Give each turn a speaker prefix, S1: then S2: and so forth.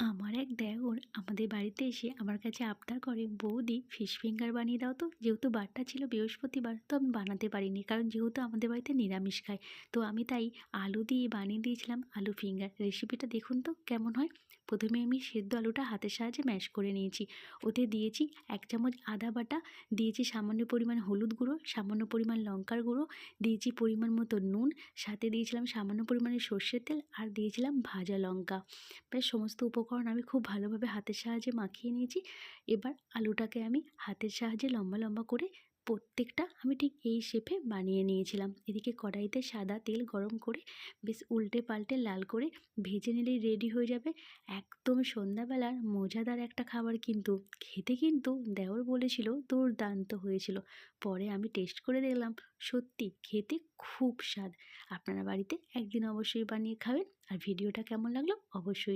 S1: আমার এক দেওর আমাদের বাড়িতে এসে আমার কাছে আবদার করে, বৌদি ফিশ ফিঙ্গার বানিয়ে দাও তো। যেহেতু বারটা ছিল বৃহস্পতিবার, তো আমি বানাতে পারিনি, কারণ যেহেতু আমাদের বাড়িতে নিরামিষ খায়। তো আমি তাই আলু দিয়ে বানিয়ে দিয়েছিলাম আলু ফিঙ্গার। রেসিপিটা দেখুন তো কেমন হয়। প্রথমে আমি সেদ্ধ আলুটা হাতের সাহায্যে ম্যাশ করে নিয়েছি। ওতে দিয়েছি 1 চামচ আদা বাটা, দিয়েছি সামান্য পরিমাণ হলুদ গুঁড়ো, সামান্য পরিমাণ লঙ্কার গুঁড়ো, দিয়েছি পরিমাণ মতো নুন, সাথে দিয়েছিলাম সামান্য পরিমাণে সর্ষের তেল, আর দিয়েছিলাম ভাজা লঙ্কা। প্রায় সমস্ত উপকরণ আমি খুব ভালোভাবে হাতের সাহায্যে মাখিয়ে নিয়েছি। এবার আলুটাকে আমি হাতের সাহায্যে লম্বা লম্বা করে প্রত্যেকটা আমি ঠিক এই শেপে বানিয়ে নিয়েছিলাম। এদিকে কড়াইতে সাদা তেল গরম করে বেশ উল্টে পাল্টে লাল করে ভেজে নিলেই রেডি হয়ে যাবে একদম সন্ধ্যাবেলার মজাদার একটা খাবার। কিন্তু খেতে কিন্তু দেওর বলেছিল দুর্দান্ত হয়েছিল। পরে আমি টেস্ট করে দেখলাম সত্যি খেতে খুব স্বাদ। আপনারা বাড়িতে একদিন অবশ্যই বানিয়ে খাবেন। আর ভিডিওটা কেমন লাগলো অবশ্যই